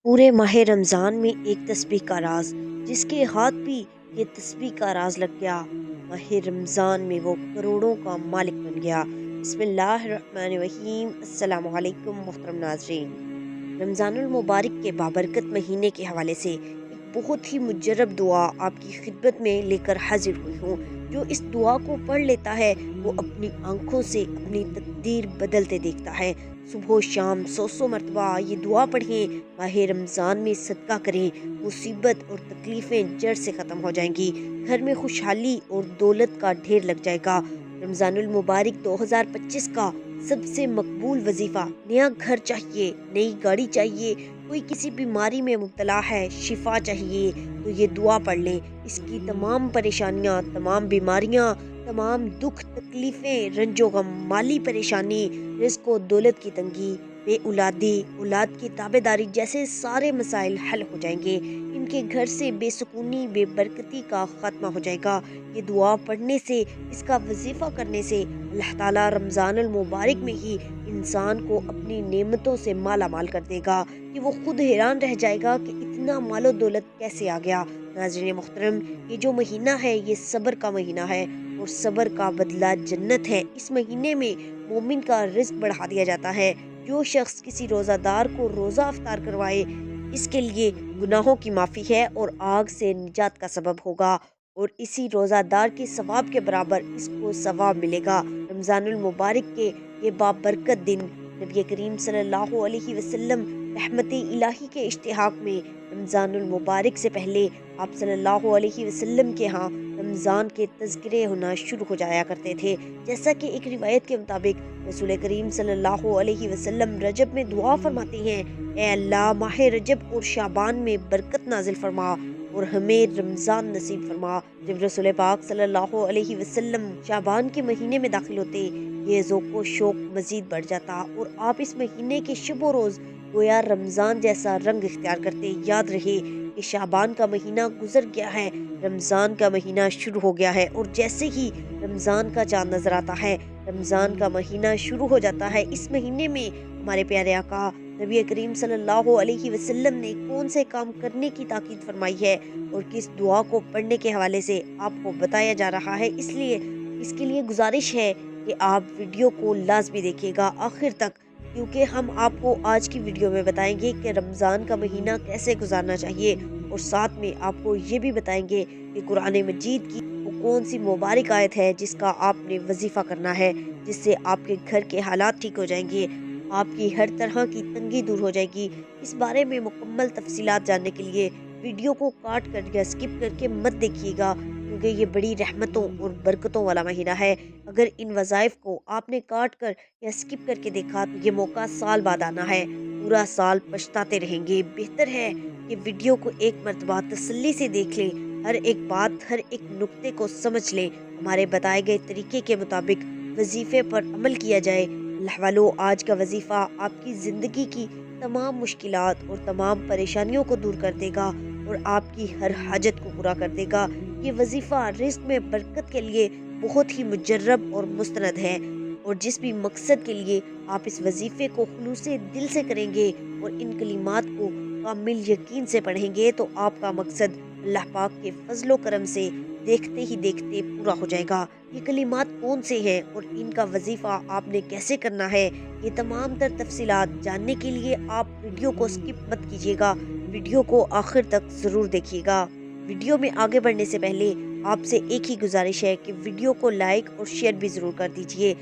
پورے ماہ رمضان میں ایک تسبیح کا راز، جس کے ہاتھ بھی یہ تسبیح کا راز لگ گیا، ماہ رمضان میں وہ کروڑوں کا مالک بن گیا۔ بسم اللہ الرحمن الرحیم۔ السلام علیکم محترم ناظرین۔ رمضان المبارک کے بابرکت مہینے کے حوالے سے ایک بہت ہی مجرب دعا آپ کی خدمت میں لے کر حاضر ہوئی ہوں۔ جو اس دعا کو پڑھ لیتا ہے وہ اپنی آنکھوں سے اپنی تقدیر بدلتے دیکھتا ہے۔ صبح و شام 100 مرتبہ یہ دعا پڑھیں، ماہ رمضان میں صدقہ کریں، مصیبت اور تکلیفیں جڑ سے ختم ہو جائیں گی، گھر میں خوشحالی اور دولت کا ڈھیر لگ جائے گا۔ رمضان المبارک 2025 کا سب سے مقبول وظیفہ، نیا گھر چاہیے، نئی گاڑی چاہیے، کوئی کسی بیماری میں مبتلا ہے، شفا چاہیے تو یہ دعا پڑھ لیں۔ اس کی تمام پریشانیاں، تمام بیماریاں، تمام دکھ تکلیفیں، رنج و غم، مالی پریشانی، رزق و دولت کی تنگی، بے اولادی، اولاد کی تابع داری جیسے سارے مسائل حل ہو جائیں گے۔ ان کے گھر سے بے سکونی، بے برکتی کا خاتمہ ہو جائے گا۔ یہ دعا پڑھنے سے، اس کا وظیفہ کرنے سے اللہ تعالیٰ رمضان المبارک میں ہی انسان کو اپنی نعمتوں سے مالا مال کر دے گا کہ وہ خود حیران رہ جائے گا کہ اتنا مال و دولت کیسے آ گیا۔ ناظرین محترم، یہ جو مہینہ ہے یہ صبر کا مہینہ ہے اور صبر کا بدلہ جنت ہے۔ اس مہینے میں مومن کا رزق بڑھا دیا جاتا ہے۔ جو شخص کسی روزہ دار کو روزہ افطار کروائے، اس کے لیے گناہوں کی معافی ہے اور آگ سے نجات کا سبب ہوگا، اور اسی روزہ دار کے ثواب کے برابر اس کو ثواب ملے گا۔ رمضان المبارک کے یہ بابرکت دن، نبی کریم صلی اللہ علیہ وسلم رحمت الہی کے اشتہاق میں رمضان المبارک سے پہلے آپ صلی اللہ علیہ وسلم کے ہاں رمضان کے تذکرے ہونا شروع ہو جایا کرتے تھے۔ جیسا کہ ایک روایت کے مطابق رسول کریم صلی اللہ علیہ وسلم رجب میں دعا فرماتے ہیں، اے اللہ، ماہ رجب اور شعبان میں برکت نازل فرما اور ہمیں رمضان نصیب فرما۔ جب رسول پاک صلی اللہ علیہ وسلم شعبان کے مہینے میں داخل ہوتے، یہ ذوق و شوق مزید بڑھ جاتا اور آپ اس مہینے کے شب و روز گویا رمضان جیسا رنگ اختیار کرتے۔ یاد رہے کہ شعبان کا مہینہ گزر گیا ہے، رمضان کا مہینہ شروع ہو گیا ہے، اور جیسے ہی رمضان کا چاند نظر آتا ہے، رمضان کا مہینہ شروع ہو جاتا ہے۔ اس مہینے میں ہمارے پیارے آقا نبی کریم صلی اللہ علیہ وسلم نے کون سے کام کرنے کی تاکید فرمائی ہے اور کس دعا کو پڑھنے کے حوالے سے آپ کو بتایا جا رہا ہے، اس کے لیے گزارش ہے کہ آپ ویڈیو کو لازمی دیکھیے گا آخر تک، کیونکہ ہم آپ کو آج کی ویڈیو میں بتائیں گے کہ رمضان کا مہینہ کیسے گزارنا چاہیے، اور ساتھ میں آپ کو یہ بھی بتائیں گے کہ قرآن مجید کی وہ کون سی مبارک آیت ہے جس کا آپ نے وظیفہ کرنا ہے، جس سے آپ کے گھر کے حالات ٹھیک ہو جائیں گے، آپ کی ہر طرح کی تنگی دور ہو جائے گی۔ اس بارے میں مکمل تفصیلات جاننے کے لیے ویڈیو کو کاٹ کر یا سکپ کر کے مت دیکھیے گا، کیونکہ یہ بڑی رحمتوں اور برکتوں والا مہینہ ہے۔ اگر ان وظائف کو آپ نے کاٹ کر یا سکپ کر کے دیکھا تو یہ موقع سال بعد آنا ہے، پورا سال پچھتاتے رہیں گے۔ بہتر ہے کہ ویڈیو کو ایک مرتبہ تسلی سے دیکھ لیں، ہر ایک بات، ہر ایک نقطے کو سمجھ لیں، ہمارے بتائے گئے طریقے کے مطابق وظیفے پر عمل کیا جائے۔ اللہ والو، آج کا وظیفہ آپ کی زندگی کی تمام مشکلات اور تمام پریشانیوں کو دور کر دے گا اور آپ کی ہر حاجت کو پورا کر دے گا۔ یہ وظیفہ رزق میں برکت کے لیے بہت ہی مجرب اور مستند ہے، اور جس بھی مقصد کے لیے آپ اس وظیفے کو خلوص دل سے کریں گے اور ان کلمات کو کامل یقین سے پڑھیں گے تو آپ کا مقصد اللہ پاک کے فضل و کرم سے دیکھتے ہی دیکھتے پورا ہو جائے گا۔ یہ کلمات کون سے ہیں اور ان کا وظیفہ آپ نے کیسے کرنا ہے، یہ تمام تر تفصیلات جاننے کے لیے آپ ویڈیو کو سکپ مت کیجیے گا، ویڈیو کو آخر تک ضرور دیکھیے گا۔ ویڈیو میں آگے بڑھنے سے پہلے آپ سے ایک ہی گزارش ہے کہ ویڈیو کو لائک اور شیئر بھی ضرور کر دیجیے۔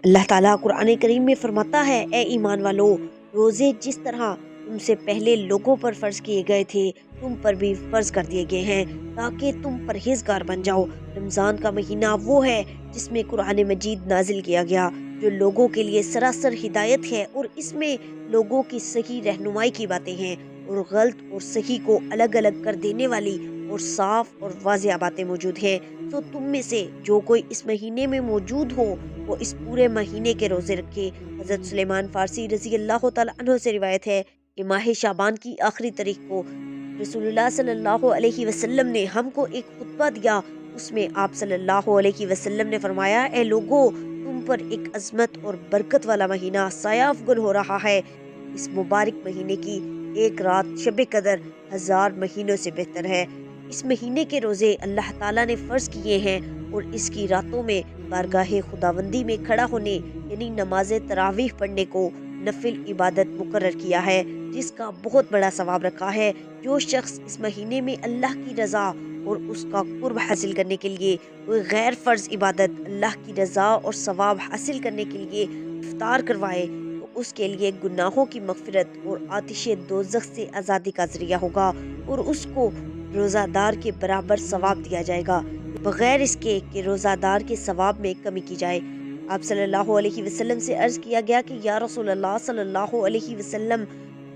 اللہ تعالیٰ قرآن کریم میں فرماتا ہے، اے ایمان والو، روزے جس طرح تم سے پہلے لوگوں پر فرض کیے گئے تھے، تم پر بھی فرض کر دیے گئے ہیں تاکہ تم پرہیزگار بن جاؤ۔ رمضان کا مہینہ وہ ہے جس میں قرآن مجید نازل کیا گیا، جو لوگوں کے لیے سراسر ہدایت ہے، اور اس میں لوگوں کی صحیح رہنمائی کی باتیں ہیں اور غلط اور صحیح کو الگ الگ کر دینے والی اور صاف اور واضح باتیں موجود ہیں۔ تو تم میں سے جو کوئی اس مہینے میں موجود ہو وہ اس پورے مہینے کے روزے رکھے۔ حضرت سلیمان فارسی رضی اللہ تعالیٰ عنہ سے روایت ہے کہ ماہ شعبان کی آخری تاریخ کو رسول اللہ صلی اللہ علیہ وسلم نے ہم کو ایک خطبہ دیا۔ اس میں آپ صلی اللہ علیہ وسلم نے فرمایا، اے لوگو، تم پر ایک عظمت اور برکت والا مہینہ سایہ افگن ہو رہا ہے۔ اس مبارک مہینے کی ایک رات شب قدر 1000 مہینوں سے بہتر ہے۔ اس مہینے کے روزے اللہ تعالیٰ نے فرض کیے ہیں اور اس کی راتوں میں بارگاہ خداوندی میں کھڑا ہونے یعنی نماز تراویح پڑھنے کو نفل عبادت مقرر کیا ہے، جس کا بہت بڑا ثواب رکھا ہے۔ جو شخص اس مہینے میں اللہ کی رضا اور اس کا قرب حاصل کرنے کے لیے کوئی غیر فرض عبادت اللہ کی رضا اور ثواب حاصل کرنے کے لیے افطار کروائے تو اس کے لیے گناہوں کی مغفرت اور آتش دوزخ سے آزادی کا ذریعہ ہوگا اور اس کو روزہ دار کے برابر ثواب دیا جائے گا، بغیر اس کے کہ روزہ دار کے ثواب میں کمی کی جائے۔ آپ صلی اللہ علیہ وسلم سے عرض کیا گیا کہ یا رسول اللہ صلی اللہ علیہ وسلم،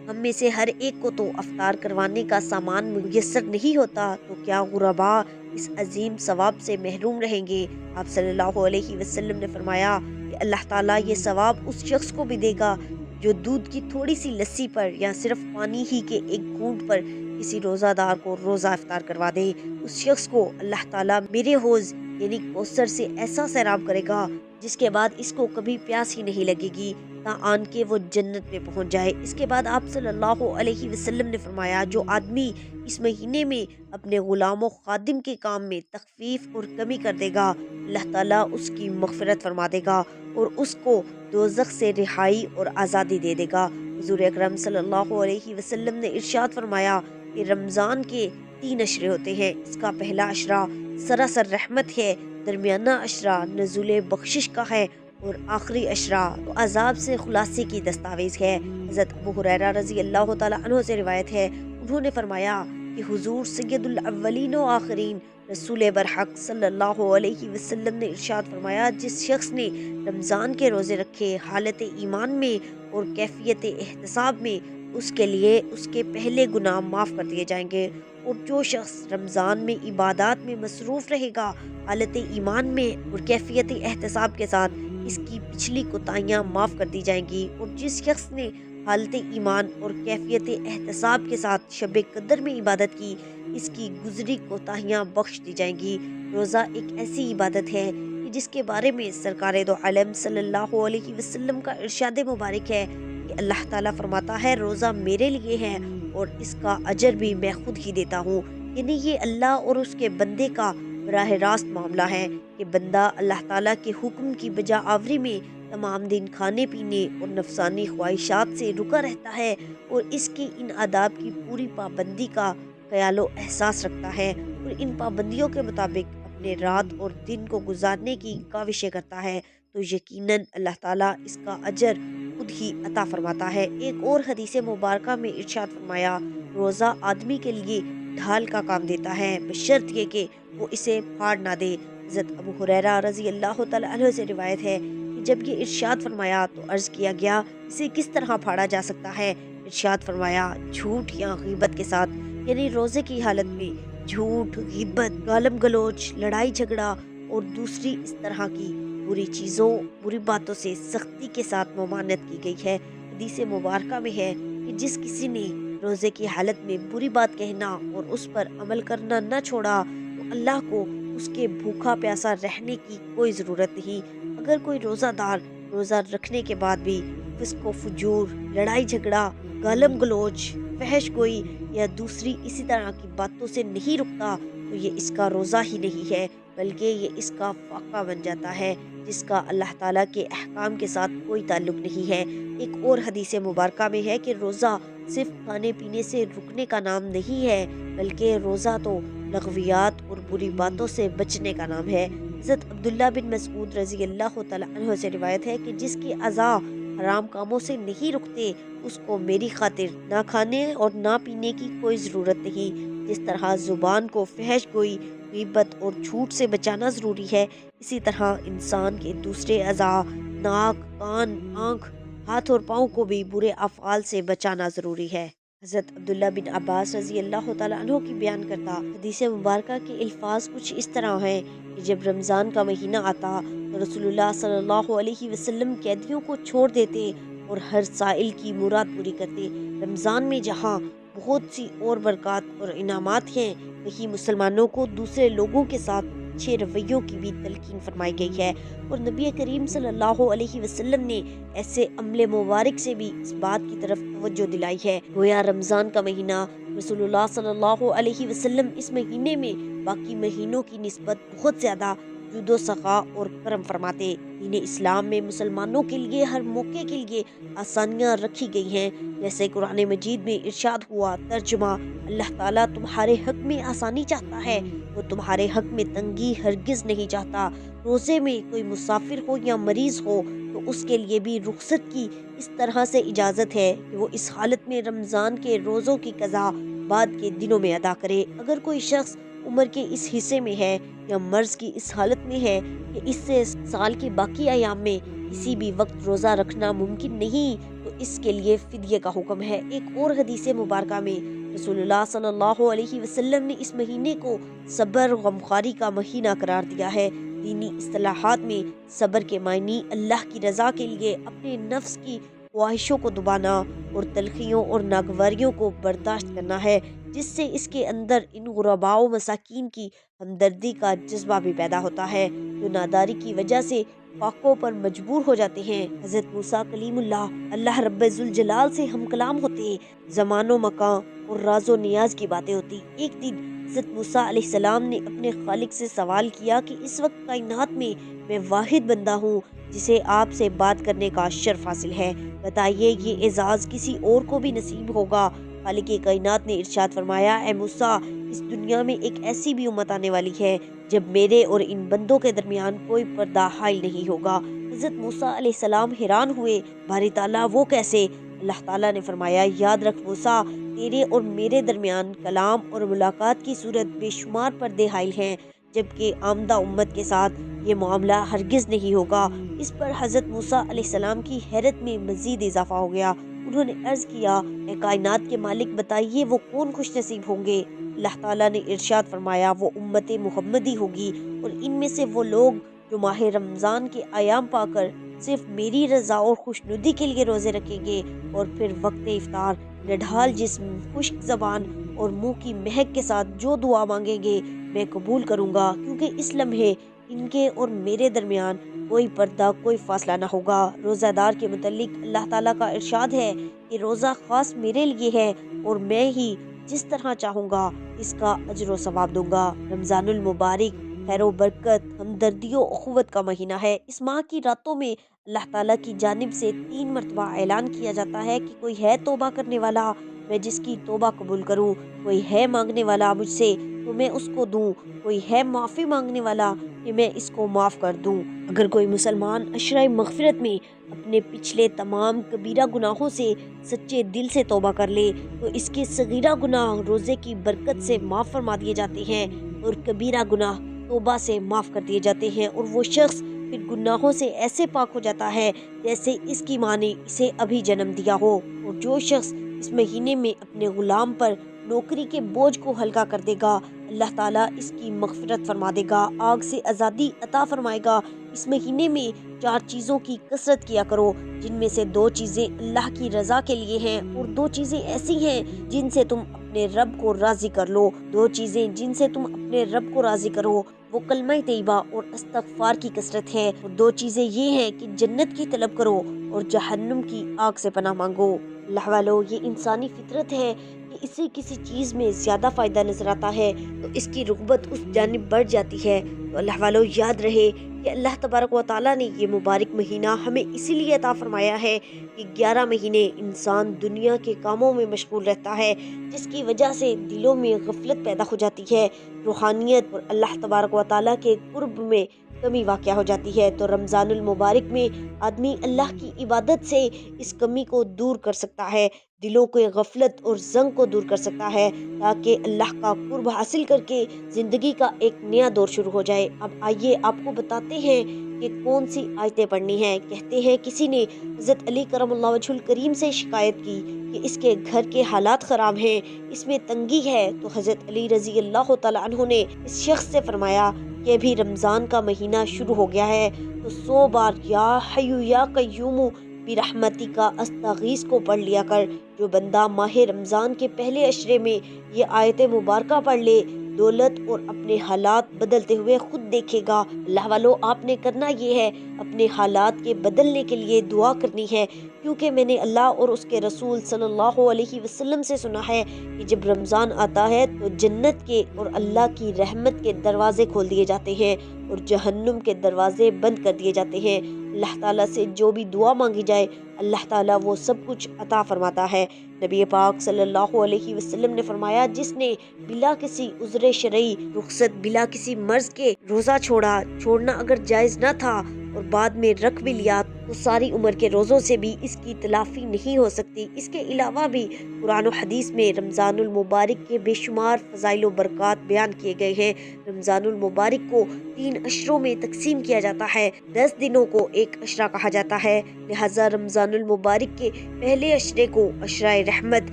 ہم میں سے ہر ایک کو تو افطار کروانے کا سامان میسر نہیں ہوتا، تو کیا غربا اس عظیم ثواب سے محروم رہیں گے؟ آپ صلی اللہ علیہ وسلم نے فرمایا کہ اللہ تعالیٰ یہ ثواب اس شخص کو بھی دے گا جو دودھ کی تھوڑی سی لسی پر یا صرف پانی ہی کے ایک گھونٹ پر کسی روزہ دار کو روزہ افطار کروا دے۔ اس شخص کو اللہ تعالیٰ میرے حوض یعنی کوثر سے ایسا سیراب کرے گا جس کے بعد اس کو کبھی پیاس ہی نہیں لگے گی تا آن کے وہ جنت میں پہنچ جائے۔ اس کے بعد آپ صلی اللہ علیہ وسلم نے فرمایا جو آدمی اس مہینے میں اپنے غلام و خادم کے کام میں تخفیف اور کمی کر دے گا، اللہ تعالیٰ اس کی مغفرت فرما دے گا اور اس کو دوزخ سے رہائی اور آزادی دے دے گا۔ حضور اکرم صلی اللہ علیہ وسلم نے ارشاد فرمایا کہ رمضان کے 3 اشرے ہوتے ہیں۔ اس کا پہلا اشرہ سراسر رحمت ہے، درمیانہ اشرہ نزول بخشش کا ہے اور آخری اشرہ تو عذاب سے خلاصی کی دستاویز ہے۔ حضرت ابو ہریرہ رضی اللہ تعالیٰ عنہ سے روایت ہے، انہوں نے فرمایا کہ حضور سید الاولین و آخرین رسول برحق صلی اللہ علیہ وسلم نے ارشاد فرمایا جس شخص نے رمضان کے روزے رکھے حالت ایمان میں اور کیفیت احتساب میں، اس کے لیے اس کے پہلے گناہ معاف کر دیے جائیں گے، اور جو شخص رمضان میں عبادات میں مصروف رہے گا حالت ایمان میں اور کیفیت احتساب کے ساتھ، اس کی پچھلی کوتاہیاں معاف کر دی جائیں گی، اور جس شخص نے حالت ایمان اور کیفیت احتساب کے ساتھ شب قدر میں عبادت کی، اس کی گزری کوتاہیاں بخش دی جائیں گی۔ روزہ ایک ایسی عبادت ہے کہ جس کے بارے میں سرکار دو عالم صلی اللہ علیہ وسلم کا ارشاد مبارک ہے کہ اللہ تعالیٰ فرماتا ہے روزہ میرے لیے ہے اور اس کا اجر بھی میں خود ہی دیتا ہوں، یعنی یہ اللہ اور اس کے بندے کا براہ راست معاملہ ہے کہ بندہ اللہ تعالیٰ کے حکم کی بجا آوری میں تمام دن کھانے پینے اور نفسانی خواہشات سے رکا رہتا ہے اور اس کے ان آداب کی پوری پابندی کا خیال و احساس رکھتا ہے اور ان پابندیوں کے مطابق اپنے رات اور دن کو گزارنے کی کاوشیں کرتا ہے، تو یقیناً اللہ تعالیٰ اس کا اجر خود ہی عطا فرماتا ہے۔ ایک اور حدیث مبارکہ میں ارشاد فرمایا روزہ آدمی کے لیے ڈھال کا کام دیتا ہے بشرط یہ کہ وہ اسے پھاڑ نہ دے۔ حضرت ابو ہریرہ رضی اللہ تعالیٰ عنہ سے روایت ہے کہ جب یہ ارشاد فرمایا تو عرض کیا گیا اسے کس طرح پھاڑا جا سکتا ہے؟ ارشاد فرمایا جھوٹ یا غیبت کے ساتھ، یعنی روزے کی حالت میں جھوٹ، غیبت، گالم گلوچ، لڑائی جھگڑا اور دوسری اس طرح کی بری چیزوں بری باتوں سے سختی کے ساتھ ممانعت کی گئی ہے۔ حدیث مبارکہ میں ہے کہ جس کسی نے روزے کی حالت میں بری بات کہنا اور اس پر عمل کرنا نہ چھوڑا تو اللہ کو اس کے بھوکا پیاسا رہنے کی کوئی ضرورت نہیں۔ اگر کوئی روزہ دار روزہ رکھنے کے بعد بھی فسق و فجور، لڑائی جھگڑا، گالم گلوچ، فحش گوئی یا دوسری اسی طرح کی باتوں سے نہیں رکتا تو یہ اس کا روزہ ہی نہیں ہے بلکہ یہ اس کا فاقہ بن جاتا ہے جس کا اللہ تعالیٰ کے احکام کے ساتھ کوئی تعلق نہیں ہے۔ ایک اور حدیث مبارکہ میں ہے کہ روزہ صرف کھانے پینے سے رکنے کا نام نہیں ہے بلکہ روزہ تو لغویات اور بری باتوں سے بچنے کا نام ہے۔ حضرت عبداللہ بن مسعود رضی اللہ تعالیٰ عنہ سے روایت ہے کہ جس کی اعضاء حرام کاموں سے نہیں رکتے اس کو میری خاطر نہ کھانے اور نہ پینے کی کوئی ضرورت نہیں۔ جس طرح زبان کو فحش گوئی، غیبت اور جھوٹ سے بچانا ضروری ہے، اسی طرح انسان کے دوسرے اعضاء ناک، کان، آنکھ، ہاتھ اور پاؤں کو بھی برے افعال سے بچانا ضروری ہے۔ حضرت عبداللہ بن عباس رضی اللہ تعالیٰ عنہ کی بیان کرتا حدیث مبارکہ کے الفاظ کچھ اس طرح ہیں کہ جب رمضان کا مہینہ آتا تو رسول اللہ صلی اللہ علیہ وسلم قیدیوں کو چھوڑ دیتے اور ہر سائل کی مراد پوری کرتے۔ رمضان میں جہاں بہت سی اور برکات اور انعامات ہیں، وہیں مسلمانوں کو دوسرے لوگوں کے ساتھ اچھے رویوں کی بھی تلقین فرمائی گئی ہے، اور نبی کریم صلی اللہ علیہ وسلم نے ایسے عمل مبارک سے بھی اس بات کی طرف توجہ دلائی ہے۔ گویا رمضان کا مہینہ رسول اللہ صلی اللہ علیہ وسلم اس مہینے میں باقی مہینوں کی نسبت بہت زیادہ جود و سخا اور کرم فرماتے۔ دین اسلام میں مسلمانوں کے لیے ہر موقع کے لیے آسانیاں رکھی گئی ہیں، جیسے قرآن مجید میں ارشاد ہوا، ترجمہ: اللہ تعالیٰ تمہارے حق میں آسانی چاہتا ہے، وہ تمہارے حق میں تنگی ہرگز نہیں چاہتا۔ روزے میں کوئی مسافر ہو یا مریض ہو تو اس کے لیے بھی رخصت کی اس طرح سے اجازت ہے کہ وہ اس حالت میں رمضان کے روزوں کی قضا بعد کے دنوں میں ادا کرے۔ اگر کوئی شخص عمر کے اس حصے میں ہے یا مرض کی اس حالت میں ہے کہ اس سے سال کے باقی ایام میں کسی بھی وقت روزہ رکھنا ممکن نہیں، تو اس کے لیے فدیے کا حکم ہے۔ ایک اور حدیث مبارکہ میں رسول اللہ صلی اللہ علیہ وسلم نے اس مہینے کو صبر و غمخواری کا مہینہ قرار دیا ہے۔ دینی اصطلاحات میں صبر کے معنی اللہ کی رضا کے لیے اپنے نفس کی خواہشوں کو دبانا اور تلخیوں اور ناگواریوں کو برداشت کرنا ہے، جس سے اس کے اندر ان غرباء و مساکین کی ہمدردی کا جذبہ بھی پیدا ہوتا ہے جو ناداری کی وجہ سے فاقوں پر مجبور ہو جاتے ہیں۔ حضرت موسیٰ کلیم اللہ رب ذوالجلال سے ہم کلام ہوتے، زمان و مکان اور راز و نیاز کی باتیں ہوتی۔ ایک دن حضرت موسیٰ علیہ السلام نے اپنے خالق سے سوال کیا کہ اس وقت کائنات میں واحد بندہ ہوں جسے آپ سے بات کرنے کا شرف حاصل ہے، بتائیے یہ اعزاز کسی اور کو بھی نصیب ہوگا؟ خالق کائنات نے ارشاد فرمایا، اے موسیٰ، اس دنیا میں ایک ایسی بھی امت آنے والی ہے جب میرے اور ان بندوں کے درمیان کوئی پردہ حائل نہیں ہوگا۔ حضرت موسیٰ علیہ السلام حیران ہوئے، باری تعالیٰ وہ کیسے؟ اللہ تعالیٰ نے فرمایا، یاد رکھ موسیٰ، تیرے اور میرے درمیان کلام اور ملاقات کی صورت بے شمار پردے حائل ہیں، جبکہ آمدہ امت کے ساتھ یہ معاملہ ہرگز نہیں ہوگا۔ اس پر حضرت موسیٰ علیہ السلام کی حیرت میں مزید اضافہ ہو گیا۔ انہوں نے عرض کیا، اے کائنات کے مالک، بتائیے وہ کون خوش نصیب ہوں گے؟ اللہ تعالیٰ نے ارشاد فرمایا، وہ امت محمدی ہوگی، اور ان میں سے وہ لوگ جو ماہ رمضان کے ایام پا کر صرف میری رضا اور خوشنودی کے لیے روزے رکھیں گے، اور پھر وقت افطار نڈھال جسم، خشک زبان اور منہ کی مہک کے ساتھ جو دعا مانگیں گے میں قبول کروں گا، کیونکہ اس لمحے ان کے اور میرے درمیان کوئی پردہ، کوئی فاصلہ نہ ہوگا۔ روزہ دار کے متعلق اللہ تعالیٰ کا ارشاد ہے کہ روزہ خاص میرے لیے ہے اور میں ہی جس طرح چاہوں گا اس کا اجر و ثواب دوں گا۔ رمضان المبارک خیر و برکت، ہمدردی و اخوت کا مہینہ ہے۔ اس ماہ کی راتوں میں اللہ تعالیٰ کی جانب سے 3 مرتبہ اعلان کیا جاتا ہے کہ کوئی ہے توبہ کرنے والا، میں جس کی توبہ قبول کروں، کوئی ہے مانگنے والا مجھ سے تو میں اس کو دوں، کوئی ہے معافی مانگنے والا کہ میں اس کو معاف کر دوں۔ اگر کوئی مسلمان عشرہ مغفرت میں اپنے پچھلے تمام کبیرہ گناہوں سے سچے دل سے توبہ کر لے تو اس کے صغیرہ گناہ روزے کی برکت سے معاف فرما دیے جاتے ہیں، اور کبیرہ گناہ توبہ سے معاف کر دیے جاتے ہیں، اور وہ شخص پھر گناہوں سے ایسے پاک ہو جاتا ہے جیسے اس کی ماں نے اسے ابھی جنم دیا ہو۔ اور جو شخص اس مہینے میں اپنے غلام پر نوکری کے بوجھ کو ہلکا کر دے گا، اللہ تعالیٰ اس کی مغفرت فرما دے گا، آگ سے آزادی عطا فرمائے گا۔ اس مہینے میں 4 چیزوں کی کثرت کیا کرو، جن میں سے 2 چیزیں اللہ کی رضا کے لیے ہیں، اور 2 چیزیں ایسی ہیں جن سے تم اپنے رب کو راضی کر لو۔ 2 چیزیں جن سے تم اپنے رب کو راضی کرو وہ کلمہ طیبہ اور استغفار کی کثرت ہے، اور 2 چیزیں یہ ہیں کہ جنت کی طلب کرو اور جہنم کی آگ سے پناہ مانگو۔ اللہ والو، یہ انسانی فطرت ہے کہ اسے کسی چیز میں زیادہ فائدہ نظر آتا ہے تو اس کی رغبت اس جانب بڑھ جاتی ہے۔ تو اللہ والو، یاد رہے کہ اللہ تبارک و تعالیٰ نے یہ مبارک مہینہ ہمیں اسی لیے عطا فرمایا ہے کہ 11 مہینے انسان دنیا کے کاموں میں مشغول رہتا ہے، جس کی وجہ سے دلوں میں غفلت پیدا ہو جاتی ہے، روحانیت اور اللہ تبارک و تعالیٰ کے قرب میں کمی واقع ہو جاتی ہے۔ تو رمضان المبارک میں آدمی اللہ کی عبادت سے اس کمی کو دور کر سکتا ہے، دلوں کے غفلت اور زنگ کو دور کر سکتا ہے، تاکہ اللہ کا قرب حاصل کر کے زندگی کا ایک نیا دور شروع ہو جائے۔ اب آئیے آپ کو بتاتے ہیں کہ کون سی آیتیں پڑھنی ہیں۔ کہتے ہیں کسی نے حضرت علی کرم اللہ وجہ الکریم سے شکایت کی کہ اس کے گھر کے حالات خراب ہیں، اس میں تنگی ہے، تو حضرت علی رضی اللہ تعالیٰ عنہ نے اس شخص سے فرمایا کہ ابھی رمضان کا مہینہ شروع ہو گیا ہے تو 100 بار یا حیو یا قیوم برحمتی کا استغیث کو پڑھ لیا کر۔ جو بندہ ماہ رمضان کے پہلے عشرے میں یہ آیت مبارکہ پڑھ لے دولت اور اپنے حالات بدلتے ہوئے خود دیکھے گا۔ اللہ والو، آپ نے کرنا یہ ہے، اپنے حالات کے بدلنے کے لیے دعا کرنی ہے، کیونکہ میں نے اللہ اور اس کے رسول صلی اللہ علیہ وسلم سے سنا ہے کہ جب رمضان آتا ہے تو جنت کے اور اللہ کی رحمت کے دروازے کھول دیے جاتے ہیں اور جہنم کے دروازے بند کر دیے جاتے ہیں۔ اللہ تعالیٰ سے جو بھی دعا مانگی جائے اللہ تعالیٰ وہ سب کچھ عطا فرماتا ہے۔ نبی پاک صلی اللہ علیہ وسلم نے فرمایا، جس نے بلا کسی عذر شرعی رخصت، بلا کسی مرض کے روزہ چھوڑنا اگر جائز نہ تھا اور بعد میں رکھ بھی لیا تو ساری عمر کے روزوں سے بھی اس کی تلافی نہیں ہو سکتی۔ اس کے علاوہ بھی قرآن و حدیث میں رمضان المبارک کے بے شمار فضائل و برکات بیان کیے گئے ہیں۔ رمضان المبارک کو 3 عشروں میں تقسیم کیا جاتا ہے، 10 دنوں کو ایک عشرہ کہا جاتا ہے، لہٰذا رمضان المبارک کے پہلے عشرے کو عشرہ رحمت،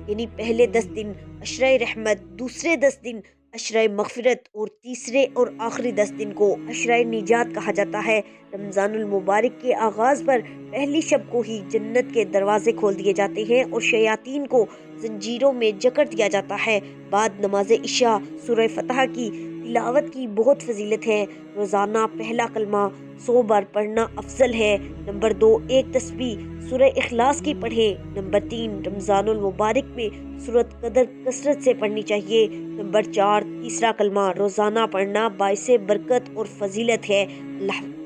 یعنی پہلے 10 دن عشرہ رحمت، دوسرے 10 دن عشرہ مغفرت اور تیسرے اور آخری 10 دن کو عشرہ نجات کہا جاتا ہے۔ رمضان المبارک کے آغاز پر پہلی شب کو ہی جنت کے دروازے کھول دیے جاتے ہیں اور شیاطین کو زنجیروں میں جکڑ دیا جاتا ہے۔ بعد نماز عشاء سورہ فتح کی تلاوت کی بہت فضیلت ہے۔ روزانہ پہلا کلمہ 100 بار پڑھنا افضل ہے۔ نمبر 2، ایک تسبیح سورہ اخلاص کی پڑھیں۔ نمبر 3، رمضان المبارک میں سورۃ قدر کثرت سے پڑھنی چاہیے۔ نمبر 4، تیسرا کلمہ روزانہ پڑھنا باعث برکت اور فضیلت ہے۔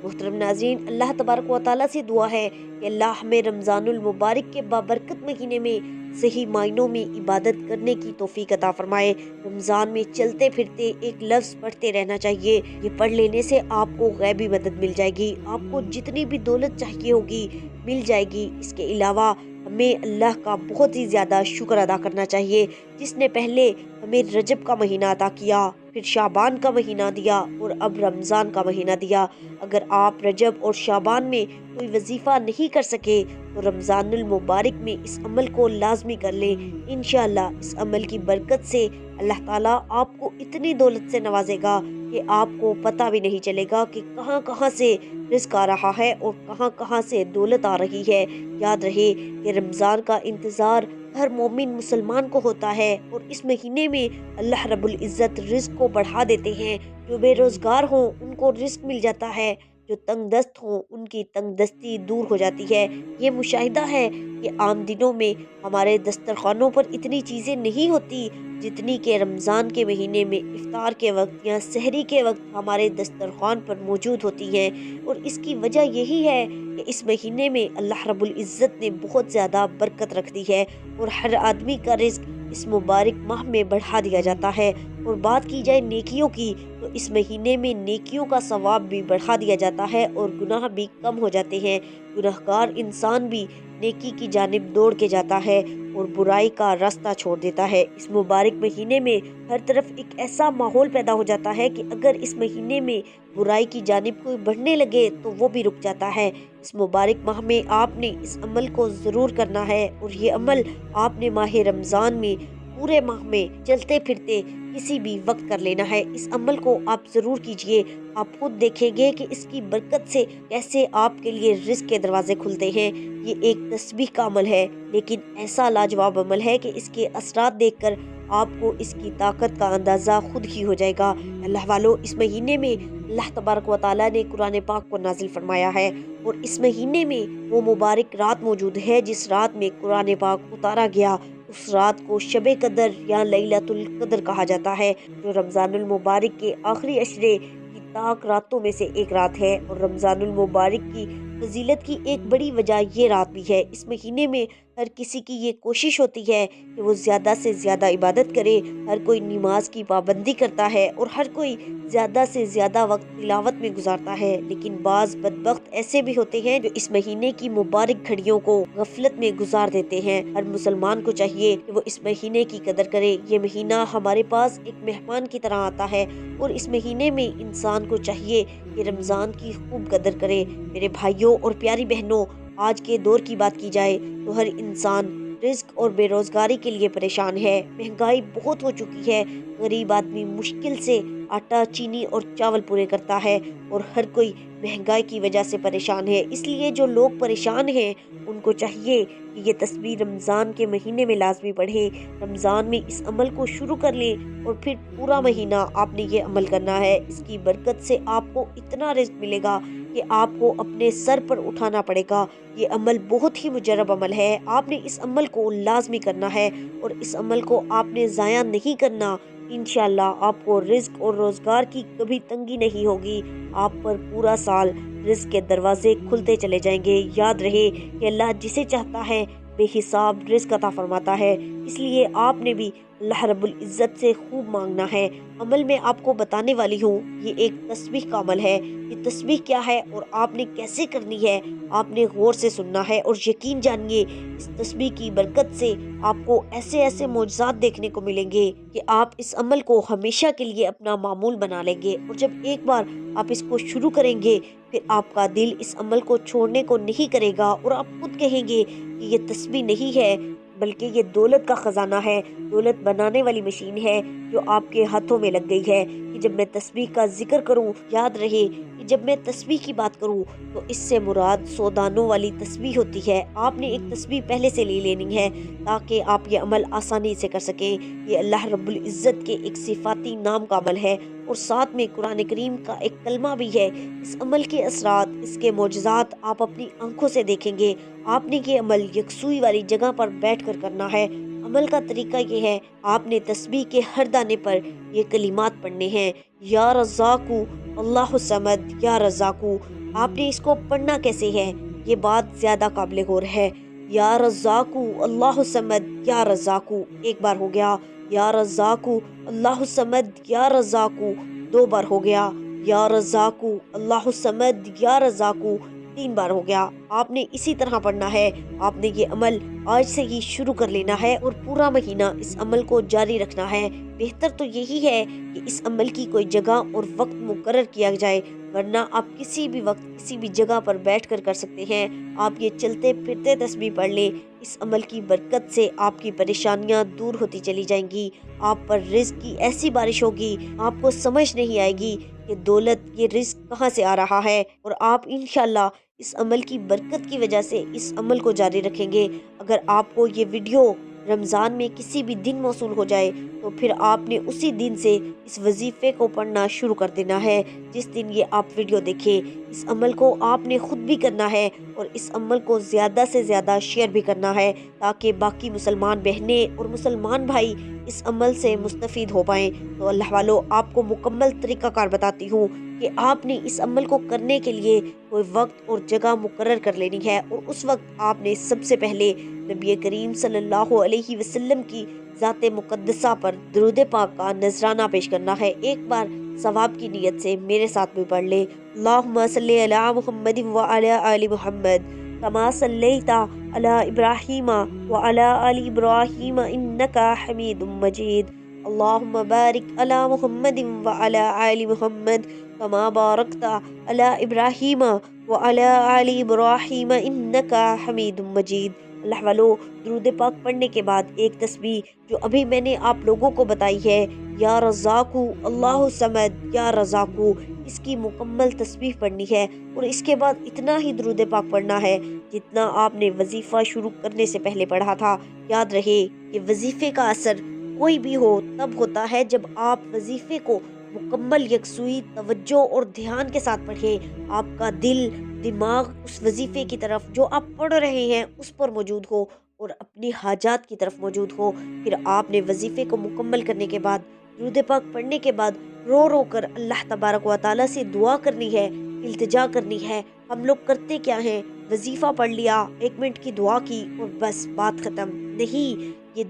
محترم ناظرین، اللہ تبارک و تعالیٰ سے دعا ہے کہ اللہ ہمیں رمضان المبارک کے بابرکت مہینے میں صحیح معنوں میں عبادت کرنے کی توفیق عطا فرمائے۔ رمضان میں چلتے پھرتے ایک لفظ پڑھتے رہنا چاہیے، یہ پڑھ لینے سے آپ کو غیبی مدد مل جائے گی، آپ کو جتنی بھی دولت چاہیے ہوگی مل جائے گی۔ اس کے علاوہ ہمیں اللہ کا بہت ہی زیادہ شکر ادا کرنا چاہیے، جس نے پہلے ہمیں رجب کا مہینہ عطا کیا، پھر شعبان کا مہینہ دیا اور اب رمضان کا مہینہ دیا۔ اگر آپ رجب اور شعبان میں کوئی وظیفہ نہیں کر سکے تو رمضان المبارک میں اس عمل کو لازمی کر لیں۔ انشاءاللہ اس عمل کی برکت سے اللہ تعالیٰ آپ کو اتنی دولت سے نوازے گا کہ آپ کو پتہ بھی نہیں چلے گا کہ کہاں کہاں سے رزق آ رہا ہے اور کہاں کہاں سے دولت آ رہی ہے۔ یاد رہے کہ رمضان کا انتظار ہر مومن مسلمان کو ہوتا ہے اور اس مہینے میں اللہ رب العزت رزق کو بڑھا دیتے ہیں۔ جو بے روزگار ہوں ان کو رزق مل جاتا ہے، جو تنگ دست ہوں ان کی تنگ دستی دور ہو جاتی ہے۔ یہ مشاہدہ ہے کہ عام دنوں میں ہمارے دسترخوانوں پر اتنی چیزیں نہیں ہوتی جتنی کہ رمضان کے مہینے میں افطار کے وقت یا سحری کے وقت ہمارے دسترخوان پر موجود ہوتی ہیں، اور اس کی وجہ یہی ہے کہ اس مہینے میں اللہ رب العزت نے بہت زیادہ برکت رکھ دی ہے اور ہر آدمی کا رزق اس مبارک ماہ میں بڑھا دیا جاتا ہے۔ اور بات کی جائے نیکیوں کی تو اس مہینے میں نیکیوں کا ثواب بھی بڑھا دیا جاتا ہے اور گناہ بھی کم ہو جاتے ہیں۔ گناہگار انسان بھی نیکی کی جانب دوڑ کے جاتا ہے اور برائی کا راستہ چھوڑ دیتا ہے۔ اس مبارک مہینے میں ہر طرف ایک ایسا ماحول پیدا ہو جاتا ہے کہ اگر اس مہینے میں برائی کی جانب کوئی بڑھنے لگے تو وہ بھی رک جاتا ہے۔ اس مبارک ماہ میں آپ نے اس عمل کو ضرور کرنا ہے، اور یہ عمل آپ نے ماہ رمضان میں پورے ماہ میں چلتے پھرتے کسی بھی وقت کر لینا ہے۔ اس عمل کو آپ ضرور کیجئے، آپ خود دیکھیں گے کہ اس کی برکت سے کیسے آپ کے لیے رزق کے دروازے کھلتے ہیں۔ یہ ایک تسبیح کا عمل ہے، لیکن ایسا لاجواب عمل ہے کہ اس کے اثرات دیکھ کر آپ کو اس کی طاقت کا اندازہ خود ہی ہو جائے گا۔ اللہ والو، اس مہینے میں اللہ تبارک و تعالیٰ نے قرآن پاک کو نازل فرمایا ہے، اور اس مہینے میں وہ مبارک رات موجود ہے جس رات میں قرآن پاک اتارا گیا۔ اس رات کو شب قدر یا لیلۃ القدر کہا جاتا ہے، جو رمضان المبارک کے آخری عشرے کی تاک راتوں میں سے ایک رات ہے، اور رمضان المبارک کی فضیلت کی ایک بڑی وجہ یہ رات بھی ہے۔ اس مہینے میں ہر کسی کی یہ کوشش ہوتی ہے کہ وہ زیادہ سے زیادہ عبادت کرے، ہر کوئی نماز کی پابندی کرتا ہے اور ہر کوئی زیادہ سے زیادہ وقت تلاوت میں گزارتا ہے، لیکن بعض بدبخت ایسے بھی ہوتے ہیں جو اس مہینے کی مبارک گھڑیوں کو غفلت میں گزار دیتے ہیں۔ ہر مسلمان کو چاہیے کہ وہ اس مہینے کی قدر کرے۔ یہ مہینہ ہمارے پاس ایک مہمان کی طرح آتا ہے، اور اس مہینے میں انسان کو چاہیے کہ رمضان کی خوب قدر کرے۔ میرے بھائیوں اور پیاری بہنوں، آج کے دور کی بات کی جائے تو ہر انسان رزق اور بے روزگاری کے لیے پریشان ہے۔ مہنگائی بہت ہو چکی ہے، غریب آدمی مشکل سے آٹا، چینی اور چاول پورے کرتا ہے، اور ہر کوئی مہنگائی کی وجہ سے پریشان ہے۔ اس لیے جو لوگ پریشان ہیں ان کو چاہیے کہ یہ تسبیح رمضان کے مہینے میں لازمی پڑھیں، رمضان میں اس عمل کو شروع کر لیں اور پھر پورا مہینہ آپ نے یہ عمل کرنا ہے۔ اس کی برکت سے آپ کو اتنا رزق ملے گا کہ آپ کو اپنے سر پر اٹھانا پڑے گا۔ یہ عمل بہت ہی مجرب عمل ہے، آپ نے اس عمل کو لازمی کرنا ہے اور اس عمل کو آپ نے ضائع نہیں کرنا۔ انشاءاللہ آپ کو رزق اور روزگار کی کبھی تنگی نہیں ہوگی، آپ پر پورا سال رزق کے دروازے کھلتے چلے جائیں گے۔ یاد رہے کہ اللہ جسے چاہتا ہے بے حساب رزق عطا فرماتا ہے، اس لیے آپ نے بھی اللہ رب العزت سے خوب مانگنا ہے۔ عمل میں آپ کو بتانے والی ہوں، یہ ایک تسبیح کا عمل ہے۔ یہ تسبیح کیا ہے اور آپ نے کیسے کرنی ہے، آپ نے غور سے سننا ہے اور یقین جانیے اس تسبیح کی برکت سے آپ کو ایسے ایسے معجزات دیکھنے کو ملیں گے کہ آپ اس عمل کو ہمیشہ کے لیے اپنا معمول بنا لیں گے، اور جب ایک بار آپ اس کو شروع کریں گے پھر آپ کا دل اس عمل کو چھوڑنے کو نہیں کرے گا، اور آپ خود کہیں گے کہ یہ تسبیح نہیں ہے بلکہ یہ دولت کا خزانہ ہے، دولت بنانے والی مشین ہے جو آپ کے ہاتھوں میں لگ گئی ہے۔ کہ جب میں تسبیح کا ذکر کروں، یاد رہے کہ جب میں تسبیح کی بات کروں تو اس سے مراد سودانوں والی تسبیح ہوتی ہے۔ آپ نے ایک تسبیح پہلے سے لے لینی ہے تاکہ آپ یہ عمل آسانی سے کر سکیں۔ یہ اللہ رب العزت کے ایک صفاتی نام کا عمل ہے اور ساتھ میں قرآن کریم کا ایک کلمہ بھی ہے۔ اس عمل کے اثرات، اس کے معجزات آپ اپنی آنکھوں سے دیکھیں گے۔ آپ نے یہ عمل یکسوئی والی جگہ پر بیٹھ کر کرنا ہے۔ عمل کا طریقہ یہ ہے، آپ نے تسبیح کے ہر دانے پر یہ کلمات پڑھنے ہیں، یا رزاقو اللہ الصمد یا رزاقو۔ آپ نے اس کو پڑھنا کیسے ہے، یہ بات زیادہ قابل غور ہے۔ یا رزاقو اللہ الصمد یا رزاقو، ایک بار ہو گیا۔ یا رزاقو اللہ الصمد یا رزاقو، دو بار ہو گیا۔ یا رزاقو اللہ الصمد یا رزاقو، تین بار ہو گیا۔ آپ نے اسی طرح پڑھنا ہے۔ آپ نے یہ عمل آج سے ہی شروع کر لینا ہے اور پورا مہینہ اس عمل کو جاری رکھنا ہے۔ بہتر تو یہی ہے کہ اس عمل کی کوئی جگہ اور وقت مقرر کیا جائے، ورنہ آپ کسی بھی وقت کسی بھی جگہ پر بیٹھ کر کر سکتے ہیں۔ آپ یہ چلتے پھرتے تسبیح پڑھ لیں، اس عمل کی برکت سے آپ کی پریشانیاں دور ہوتی چلی جائیں گی، آپ پر رزق کی ایسی بارش ہوگی آپ کو سمجھ نہیں آئے گی کہ دولت، یہ رزق کہاں سے آ رہا ہے، اور آپ انشاءاللہ اس عمل کی برکت کی وجہ سے اس عمل کو جاری رکھیں گے۔ اگر آپ کو یہ ویڈیو رمضان میں کسی بھی دن موصول ہو جائے تو پھر آپ نے اسی دن سے اس وظیفے کو پڑھنا شروع کر دینا ہے جس دن یہ آپ ویڈیو دیکھیں۔ اس عمل کو آپ نے خود بھی کرنا ہے اور اس عمل کو زیادہ سے زیادہ شیئر بھی کرنا ہے تاکہ باقی مسلمان بہنیں اور مسلمان بھائی اس عمل سے مستفید ہو پائیں۔ تو اللہ والو، آپ کو مکمل طریقہ کار بتاتی ہوں کہ آپ نے اس عمل کو کرنے کے لیے کوئی وقت اور جگہ مقرر کر لینی ہے، اور اس وقت آپ نے سب سے پہلے نبی کریم صلی اللہ علیہ وسلم کی ذات مقدسہ پر درود پاک کا نذرانہ پیش کرنا ہے۔ ایک بار ثواب کی نیت سے میرے ساتھ بھی پڑھ لے، اللہم صلی علی محمد وعلی آل محمد کما صلیت علی ابراہیم وعلی آل ابراہیم انکا حمید مجید، اللہم بارک علی محمد وعلی آل محمد کما بارکت علی ابراہیم وعلی آل ابراہیم انکا حمید مجید۔ اللہ والو، درود پاک پڑھنے کے بعد ایک تسبیح جو ابھی میں نے آپ لوگوں کو بتائی ہے، یا رزاقو اللہ الصمد یا رزاقو، اس کی مکمل تسبیح پڑھنی ہے، اور اس کے بعد اتنا ہی درود پاک پڑھنا ہے جتنا آپ نے وظیفہ شروع کرنے سے پہلے پڑھا تھا۔ یاد رہے کہ وظیفے کا اثر کوئی بھی ہو تب ہوتا ہے جب آپ وظیفے کو مکمل یکسوئی توجہ اور دھیان کے ساتھ پڑھیں، آپ کا دل دماغ اس وظیفے کی طرف جو آپ پڑھ رہے ہیں اس پر موجود ہو اور اپنی حاجات کی طرف موجود ہو۔ پھر آپ نے وظیفے کو مکمل کرنے کے بعد، درود پاک پڑھنے کے بعد رو رو کر اللہ تبارک و تعالیٰ سے دعا کرنی ہے، التجا کرنی ہے۔ ہم لوگ کرتے کیا ہیں، وظیفہ پڑھ لیا، 1 منٹ کی دعا کی اور بس بات ختم۔ نہیں، یہ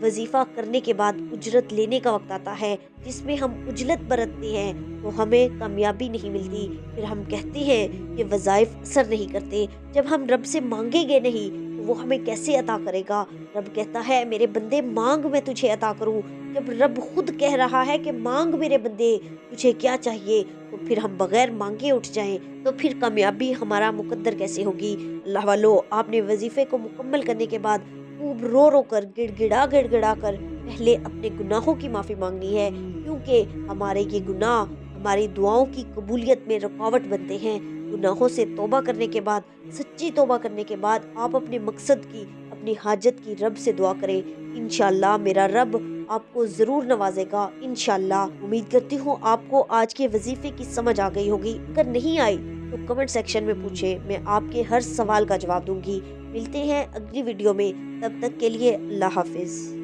وظیفہ کرنے کے بعد اجرت لینے کا وقت آتا ہے جس میں ہم اجلت برتتے ہیں تو ہمیں کامیابی نہیں ملتی۔ پھر ہم کہتے ہیں کہ وظائف اثر نہیں کرتے۔ جب ہم رب سے مانگیں گے نہیں تو وہ ہمیں کیسے عطا کرے گا؟ رب کہتا ہے میرے بندے مانگ، میں تجھے عطا کروں۔ جب رب خود کہہ رہا ہے کہ مانگ میرے بندے، تجھے کیا چاہیے، تو پھر ہم بغیر مانگے اٹھ جائیں تو پھر کامیابی ہمارا مقدر کیسے ہوگی؟ اللہ والو، آپ نے وظیفے کو مکمل کرنے کے بعد خوب رو رو کر، گڑ گڑا کر پہلے اپنے گناہوں کی معافی مانگنی ہے، کیونکہ ہمارے یہ گناہ ہماری دعاؤں کی قبولیت میں رکاوٹ بنتے ہیں۔ گناہوں سے توبہ کرنے کے بعد، سچی توبہ کرنے کے بعد آپ اپنے مقصد کی، اپنی حاجت کی رب سے دعا کریں۔ انشاءاللہ میرا رب آپ کو ضرور نوازے گا انشاءاللہ۔ امید کرتی ہوں آپ کو آج کے وظیفے کی سمجھ آ گئی ہوگی۔ اگر نہیں آئی تو کمنٹ سیکشن میں پوچھیں، میں آپ کے ہر سوال کا جواب دوں گی۔ ملتے ہیں اگلی ویڈیو میں، تب تک کے لیے اللہ حافظ۔